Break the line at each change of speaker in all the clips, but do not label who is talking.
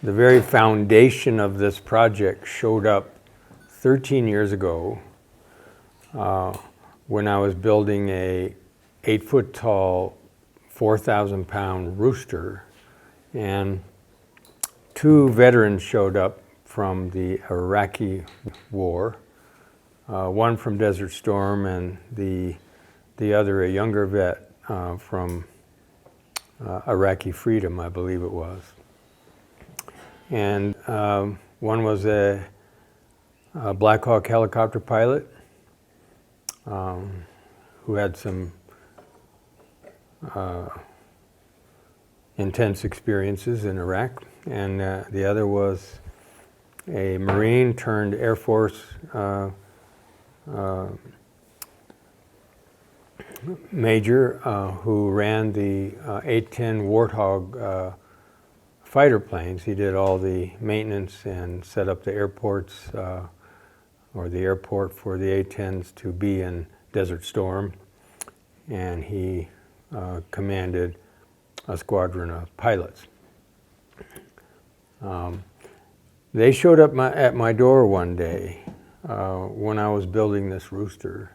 The very foundation of this project showed up 13 years ago when I was building a 8-foot tall, 4,000-pound rooster, and two veterans showed up from the Iraqi war, one from Desert Storm and the other a younger vet from Iraqi Freedom, I believe it was. And one was a Black Hawk helicopter pilot who had some intense experiences in Iraq, and the other was a Marine turned Air Force major who ran the 810 Warthog fighter planes. He did all the maintenance and set up the airports or the airport for the A-10s to be in Desert Storm, and he commanded a squadron of pilots. They showed up at my door one day when I was building this rooster.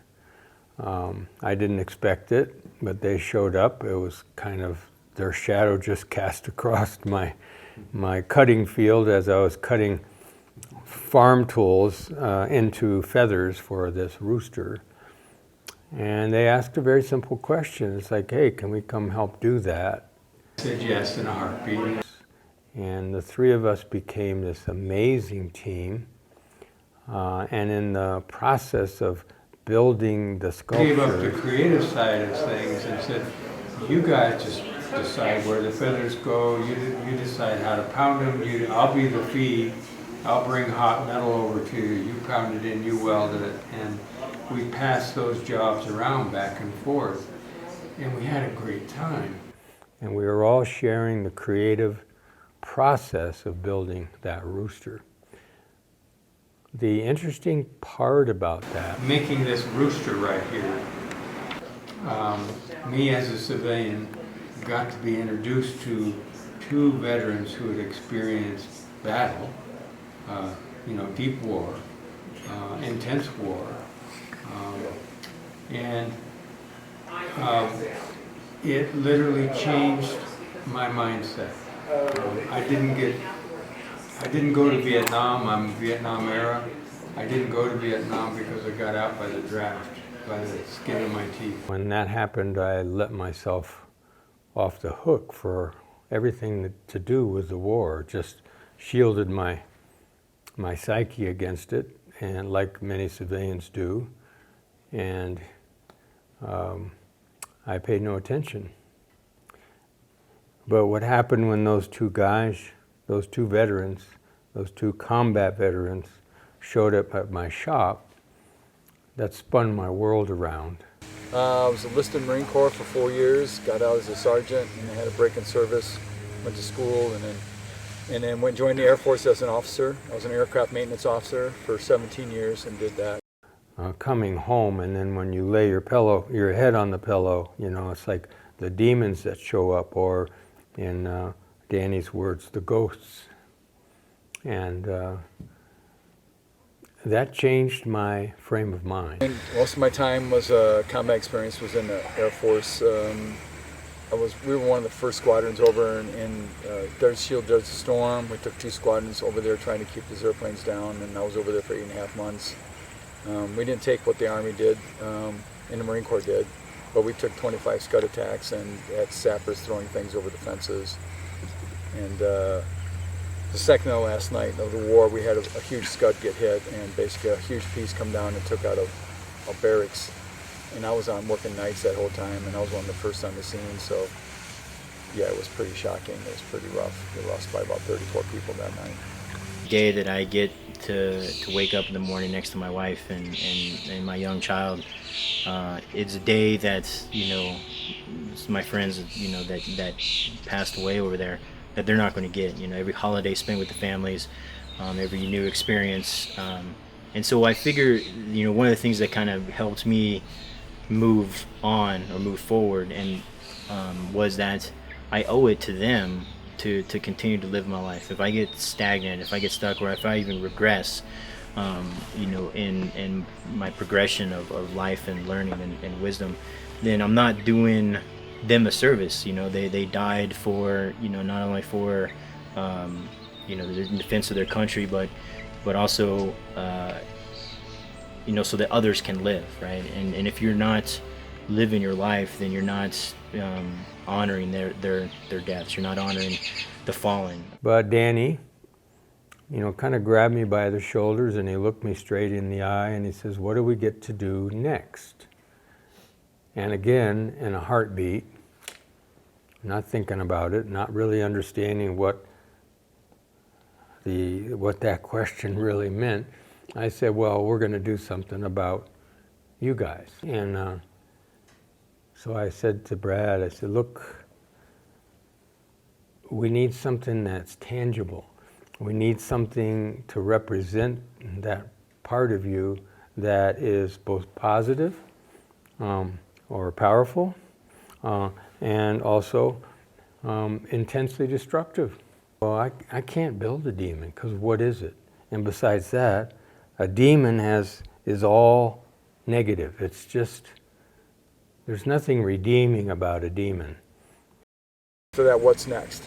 I didn't expect it, but they showed up. It was kind of their shadow just cast across my cutting field as I was cutting farm tools into feathers for this rooster. And they asked a very simple question. It's like, hey, can we come help do that? I said yes in a heartbeat. And the three of us became this amazing team. And in the process of building the sculpture, gave up the creative side of things and said, you guys just decide where the feathers go, you decide how to pound them, I'll be the feed, I'll bring hot metal over to you, you pound it in, you weld it, and we passed those jobs around back and forth, and we had a great time. And we were all sharing the creative process of building that rooster. The interesting part about that, making this rooster right here, me as a civilian got to be introduced to two veterans who had experienced battle, deep war, intense war, and it literally changed my mindset. I didn't go to Vietnam. I'm Vietnam era. I didn't go to Vietnam because I got out by the draft, by the skin of my teeth. When that happened, I let myself off the hook for everything to do with the war. Just shielded my psyche against it, and like many civilians do, and I paid no attention. But what happened when those two guys, those two veterans, those two combat veterans showed up at my shop, that spun my world around.
I was enlisted in the Marine Corps for 4 years, got out as a sergeant, and I had a break in service, went to school, and then went and joined the Air Force as an officer. I was an aircraft maintenance officer for 17 years and did that.
Coming home, and then when you lay your head on the pillow, it's like the demons that show up, or in Danny's words, the ghosts. And that changed my frame of mind.
And most of my time was combat experience was in the Air Force. We were one of the first squadrons over in Desert Shield, Desert Storm. We took 2 squadrons over there trying to keep these airplanes down, and I was over there for 8.5 months. We didn't take what the Army did, and the Marine Corps did, but we took 25 Scud attacks and had sappers throwing things over the fences. And the second to last night of the war, we had a huge Scud get hit, and basically a huge piece come down and took out a barracks. And I was on working nights that whole time, and I was one of the first on the scene, so yeah, it was pretty shocking. It was pretty rough. We lost by about 34 people that night.
The day that I get to wake up in the morning next to my wife and my young child, it's a day that, my friends, that passed away over there, that they're not going to get. Every holiday spent with the families, every new experience. And so I figure, one of the things that kind of helped me move on or move forward and was that I owe it to them to continue to live my life. If I get stagnant, if I get stuck, or if I even regress, in my progression of life and learning and wisdom, then I'm not doing them a service. They died for, not only for, the defense of their country, but also, so that others can live, right? And if you're not living your life, then you're not honoring their deaths. You're not honoring the fallen.
But Danny, kind of grabbed me by the shoulders and he looked me straight in the eye and he says, "What do we get to do next?" And again, in a heartbeat, not thinking about it, not really understanding what that question really meant, I said, "Well, we're going to do something about you guys." And so I said to Brad, I said, "Look, we need something that's tangible. We need something to represent that part of you that is both positive or powerful and also intensely destructive." Well, I can't build a demon, because what is it? And besides that, a demon is all negative. It's just, there's nothing redeeming about a demon.
For that, what's next?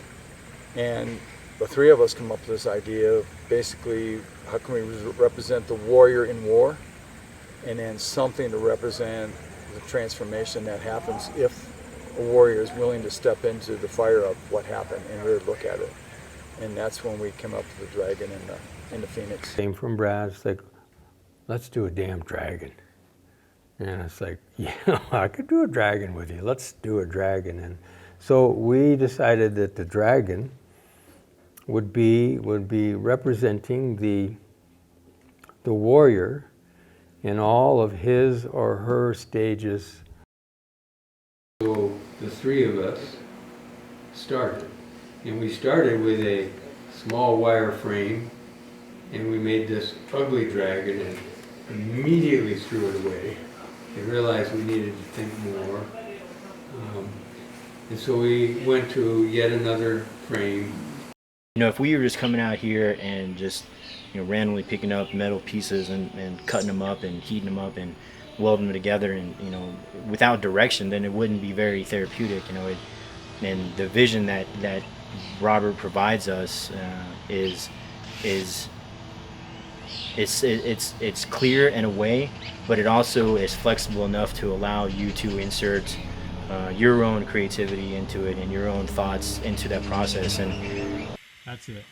And the three of us come up with this idea of basically how can we represent the warrior in war, and then something to represent the transformation that happens if a warrior is willing to step into the fire of what happened and really look at it. And that's when we came up with the dragon and the phoenix.
Came from Brad, it's like, "Let's do a damn dragon." And it's like, "Yeah, I could do a dragon with you. Let's do a dragon." And so we decided that the dragon would be representing the warrior in all of his or her stages. So the three of us started. And we started with a small wire frame, and we made this ugly dragon and immediately threw it away and realized we needed to think more. And so we went to yet another frame.
If we were just coming out here and just randomly picking up metal pieces and cutting them up and heating them up and welding them together and without direction, then it wouldn't be very therapeutic. And the vision that Robert provides us is it's clear in a way, but it also is flexible enough to allow you to insert your own creativity into it and your own thoughts into that process. And
that's it.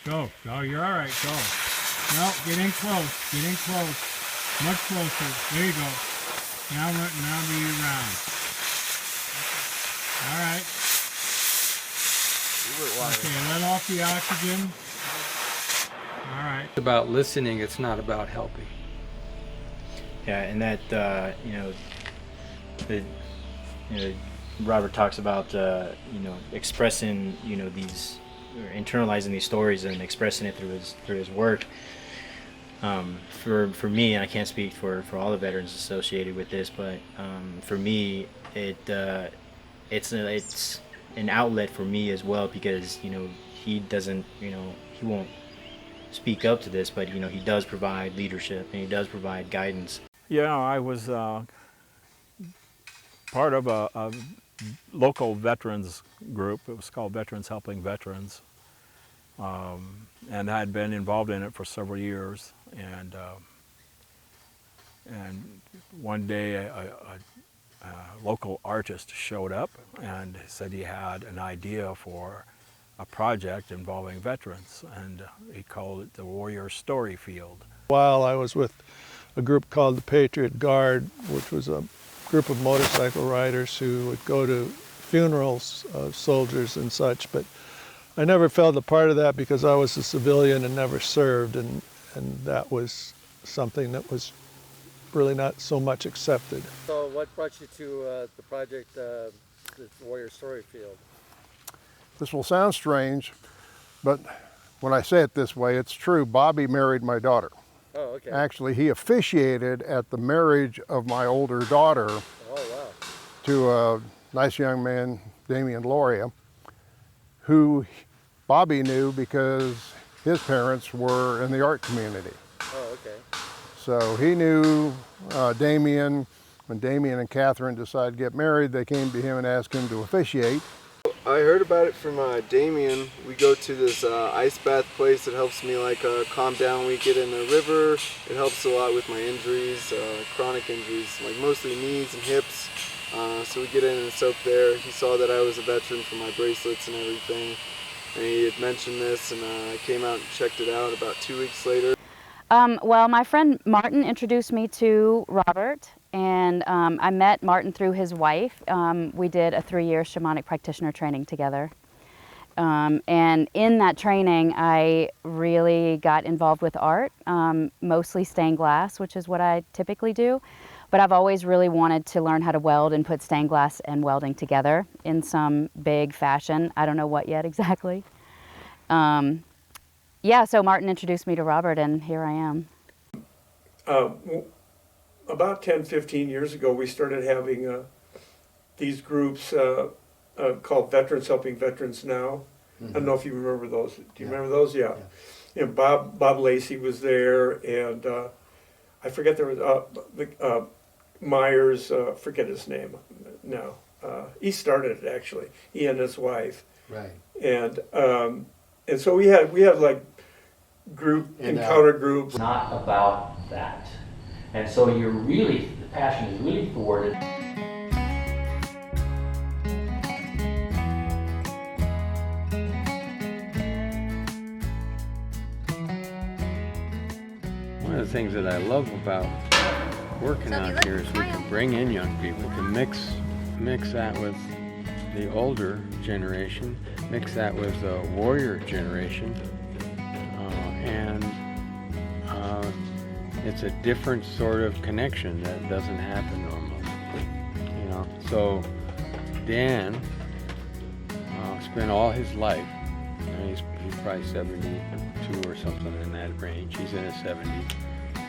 Go, you're all right, go. No, get in close, much closer. There you go. Now do your round. All right. Okay, let off the oxygen. All right.
It's about listening, it's not about helping.
Yeah, and that Robert talks about expressing these, or internalizing these stories and expressing it through his work. For me, and I can't speak for all the veterans associated with this, but for me, it's an outlet for me as well, because he doesn't he won't speak up to this, but he does provide leadership and he does provide guidance.
Yeah, I was part of a local veterans group. It was called Veterans Helping Veterans, and I had been involved in it for several years. And one day a local artist showed up and said he had an idea for a project involving veterans, and he called it the Warrior Story Field.
While I was with a group called the Patriot Guard, which was a group of motorcycle riders who would go to funerals of soldiers and such, but I never felt a part of that because I was a civilian and never served, and that was something that was really not so much accepted.
So what brought you to the project, the Warrior Story Field?
This will sound strange, but when I say it this way, it's true. Bobby married my daughter.
Oh, okay.
Actually, he officiated at the marriage of my older daughter
Oh, wow.
to a nice young man, Damian Loria. who Bobby knew because his parents were in the art community.
Oh, okay.
So he knew Damien. When Damien and Catherine decided to get married, they came to him and asked him to officiate.
I heard about it from Damien. We go to this ice bath place that helps me calm down when we get in the river. It helps a lot with my injuries, chronic injuries, like mostly knees and hips. So we get in and soak there. He saw that I was a veteran for my bracelets and everything. And he had mentioned this, and I came out and checked it out about 2 weeks later.
Well, my friend Martin introduced me to Robert, and I met Martin through his wife. We did a 3-year shamanic practitioner training together. And in that training, I really got involved with art, mostly stained glass, which is what I typically do. But I've always really wanted to learn how to weld and put stained glass and welding together in some big fashion. I don't know what yet exactly. Yeah, so Martin introduced me to Robert, and here I am.
About 10, 15 years ago, we started having these groups called Veterans Helping Veterans Now. I don't know if you remember those. Do you remember those? Yeah. You know, Bob Lacey was there, and I forget there was Myers, forget his name now. He started it actually. He and his wife.
Right.
And so we had like encounter groups.
Not about that. And so the passion is really thwarted.
One of the things that I love about working out here is we can bring in young people, we can mix that with the older generation, mix that with the warrior generation, and it's a different sort of connection that doesn't happen normally, you know. So Dan spent all his life, he's probably 72 or something in that range, he's in his 70s.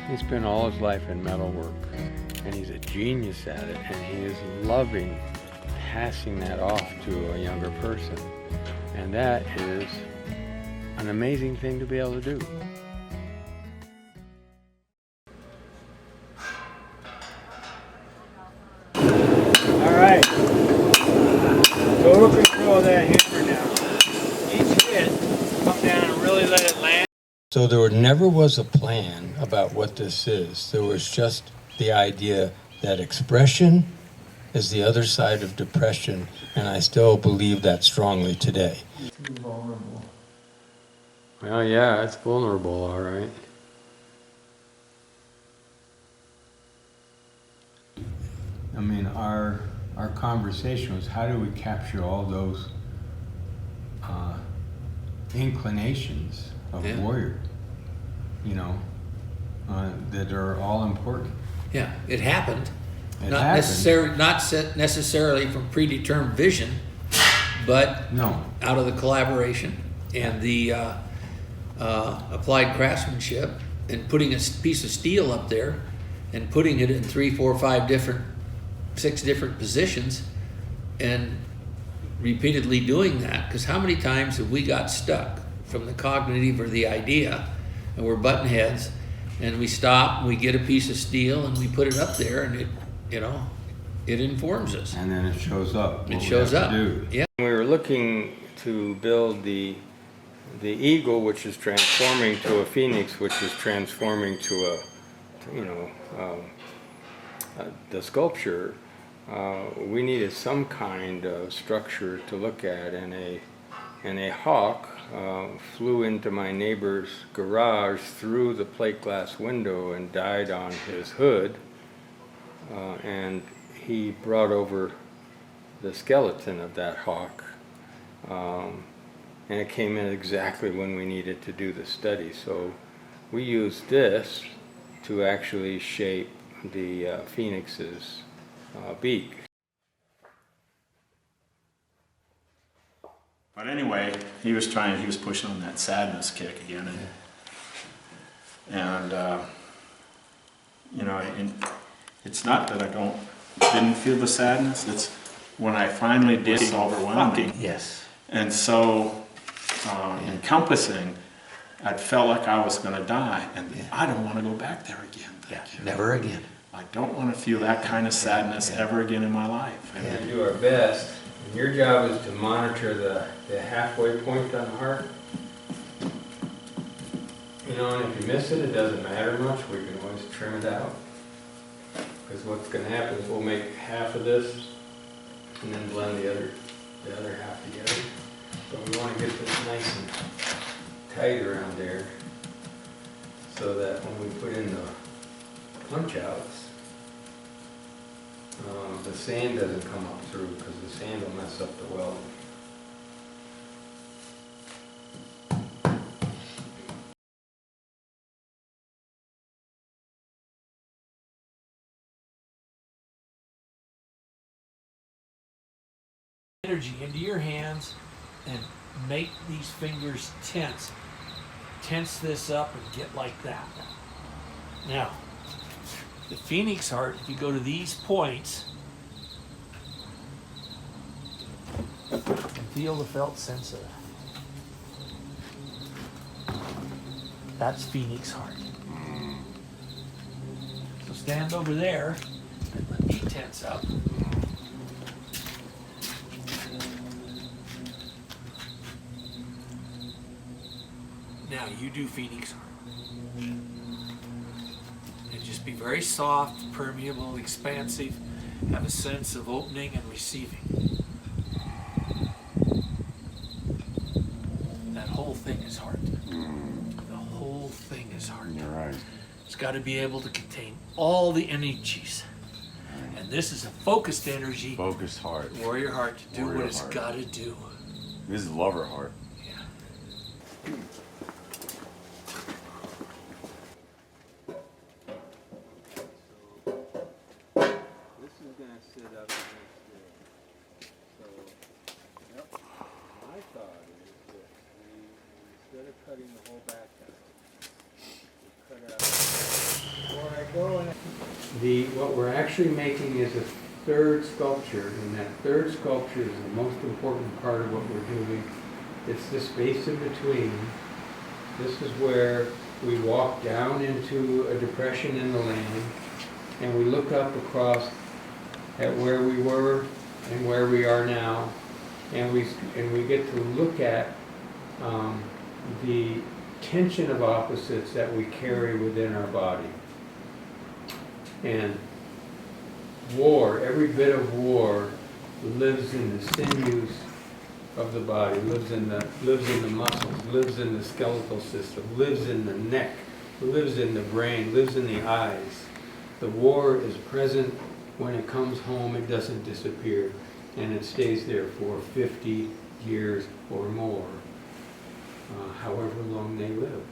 He spent all his life in metal work, and he's a genius at it, and he is loving passing that off to a younger person. And that is an amazing thing to be able to do.
All right. Total control of that hammer now. Each hit, come down and really let it land.
So there never was a plan about what this is. There was just the idea that expression is the other side of depression, and I still believe that strongly today.
Too vulnerable.
Well, yeah, it's vulnerable, all right. I mean, our conversation was how do we capture all those inclinations of warrior, you know, that are all important.
Yeah, it happened.
It
Not
happened.
necessarily from predetermined vision, but
No.
out of the collaboration and the applied craftsmanship, and putting a piece of steel up there and putting it in 3, 4, 5 6 different positions, and repeatedly doing that. Because how many times have we got stuck from the cognitive or the idea, and we're button heads, and we stop and we get a piece of steel and we put it up there, and it informs us.
And then it shows up.
It shows up. Yeah.
We were looking to build the eagle, which is transforming to a phoenix, which is transforming to the sculpture. We needed some kind of structure to look at, and a hawk flew into my neighbor's garage through the plate glass window and died on his hood, and he brought over the skeleton of that hawk, and it came in exactly when we needed to do the study. So we used this to actually shape the phoenix's beak.
But anyway, he was pushing on that sadness kick again, and it's not that I didn't feel the sadness. It's when I finally did, it's overwhelming.
Yes.
And so encompassing, I felt like I was going to die, and I don't want to go back there again.
Never again.
I don't want to feel that kind of sadness ever again in my life.
We're going to do our best. And your job is to monitor the halfway point on the heart. You know, and if you miss it, it doesn't matter much. We can always trim it out. Because what's going to happen is we'll make half of this and then blend the other half together. So we want to get this nice and tight around there so that when we put in the punch outs, the sand doesn't come up through because the sand will mess up the welding.
Energy into your hands and make these fingers tense. Tense this up and get like that. Now, the Phoenix Heart, if you go to these points, and feel the felt sensor. That's Phoenix Heart. So stand over there and let me tense up. Now you do Phoenix Heart. And just be very soft, permeable, expansive. Have a sense of opening and receiving. That whole thing is heart. The whole thing is heart.
You're right.
It's got to be able to contain all the energies. And this is a focused energy.
Focused heart.
Warrior heart to do
Warrior
what it's
heart.
got to do.
This is lover heart.
This is going to sit up against there. So, yep. My thought is that instead of cutting the whole back out, we cut out. Before I go in. What we're actually making is a third sculpture, and that third sculpture is the most important part of what we're doing. It's the space in between. This is where we walk down into a depression in the land, and we look up across at where we were and where we are now, and we get to look at the tension of opposites that we carry within our body. And war, every bit of war, lives in the sinews of the body, lives in the muscles, lives in the skeletal system, lives in the neck, lives in the brain, lives in the eyes. The war is present. When it comes home, it doesn't disappear, and it stays there for 50 years or more, however long they live.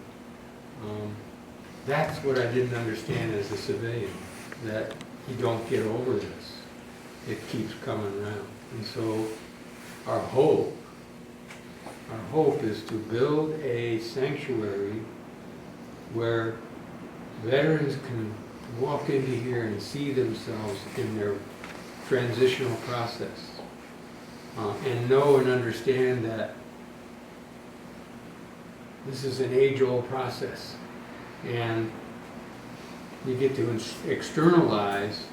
That's what I didn't understand as a civilian, that you don't get over this. It keeps coming around. And so our hope is to build a sanctuary where veterans can walk into here and see themselves in their transitional process, and know and understand that this is an age-old process, and you get to externalize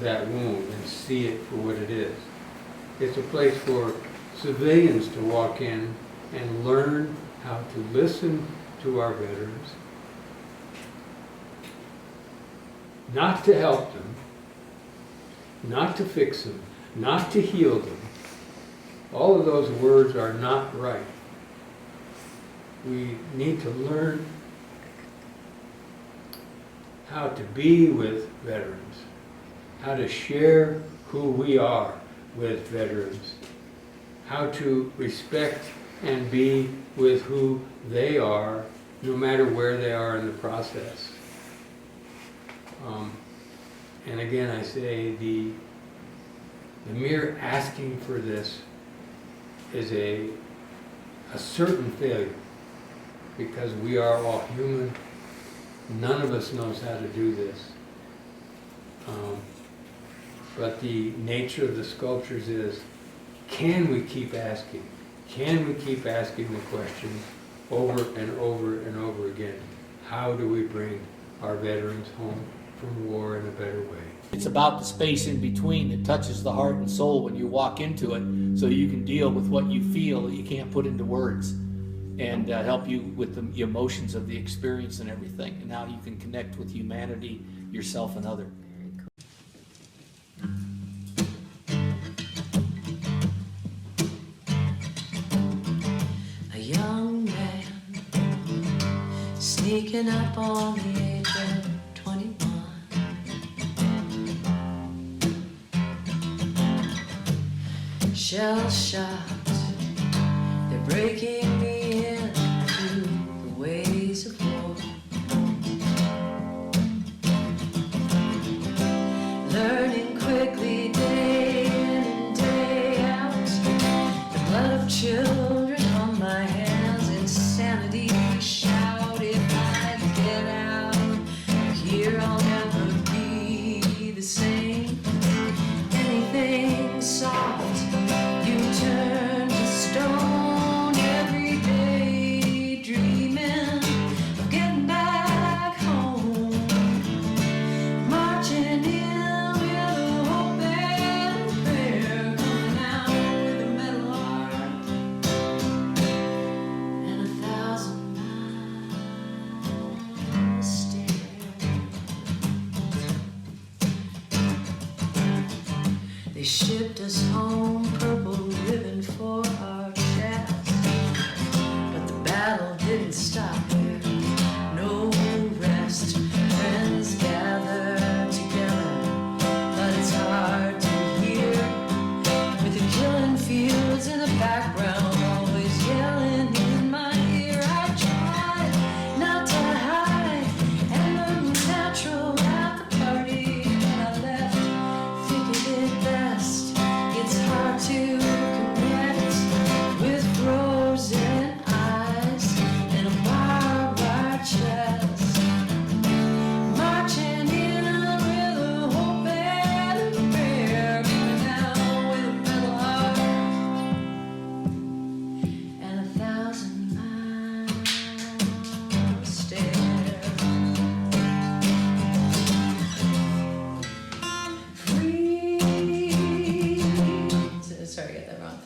that wound and see it for what it is. It's a place for civilians to walk in and learn how to listen to our veterans, not to help them, not to fix them, not to heal them. All of those words are not right. We need to learn how to be with veterans, how to share who we are with veterans, how to respect and be with who they are, no matter where they are in the process. And again, I say the mere asking for this is a certain failure, because we are all human. None of us knows how to do this. But the nature of the sculptures is, can we keep asking? can we keep asking the question over and over and over again? How do we bring our veterans home from war in a better way?
It's about the space in between that touches the heart and soul when you walk into it, so you can deal with what you feel that you can't put into words, and help you with the emotions of the experience and everything. And now you can connect with humanity, yourself, and others.
A young man sneaking up on the age of 21. Shell shocked, they're breaking me into the ways of war. Learning quickly day in and day out, the blood of children on my hands, insanity shout. If I get out of here, I'll never be the same. Anything soft, you turn to stone. Every day dreaming of getting back home, marching in with a hope and a prayer, coming out with a metal heart and 1,000 miles stare. They shipped us home, purple ribbon for our shafts, but the battle didn't stop here. No rest, friends gather together, but it's hard to hear, with the killing fields in the background always yelling in my ear. I tried not to hide and learn was natural at the party when I left, thinking it best. It's hard to connect with frozen eyes and a barbed chest, marching in with a hope and a prayer, coming out with a metal heart and 1,000 miles stare. Sorry, I got that wrong.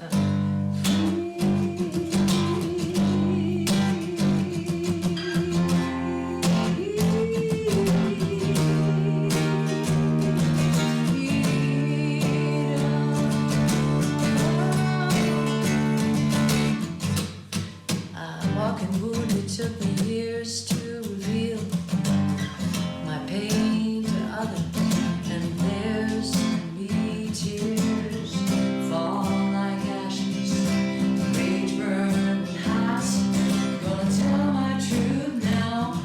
Walking wounded took me years to reveal my pain to others, and there's me tears fall like ashes, rage burn hot. Gonna tell my truth now,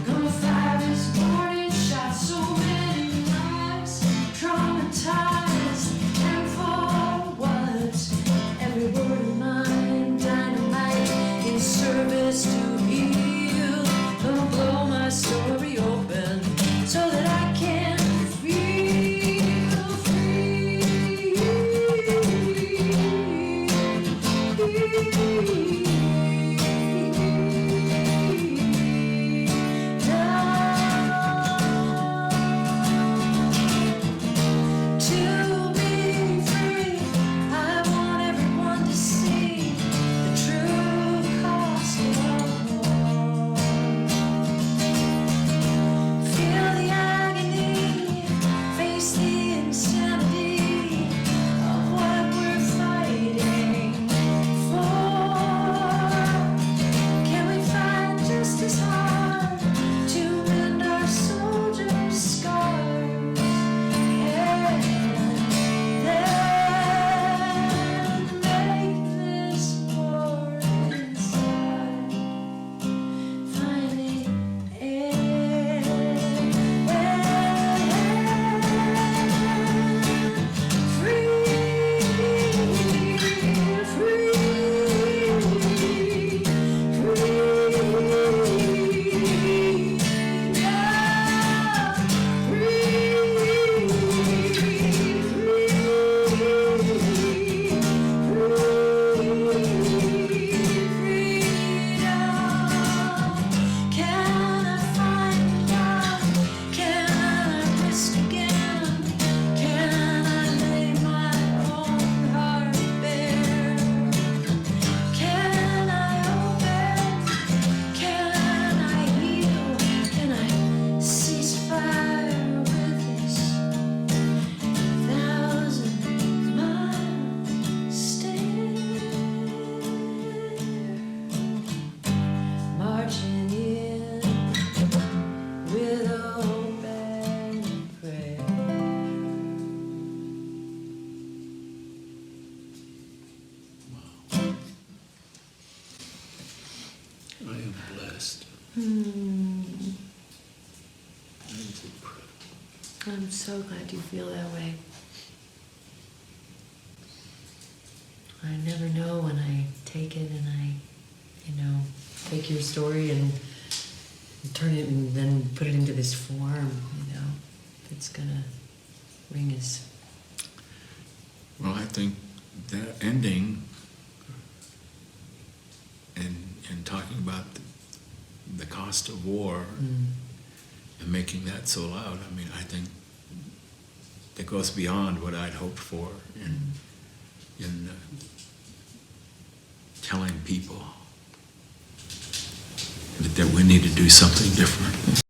gonna fight this morning, shot so many lives, traumatized and for what? Every word of mine, dynamite in service to heal
best.
I'm so glad you feel that way. I never know when I take it and I, take your story and turn it and then put it into this form, it's gonna ring as.
Well, I think the ending and talking about the cost of war and making that so loud, I mean, I think that goes beyond what I'd hoped for in telling people that we need to do something different.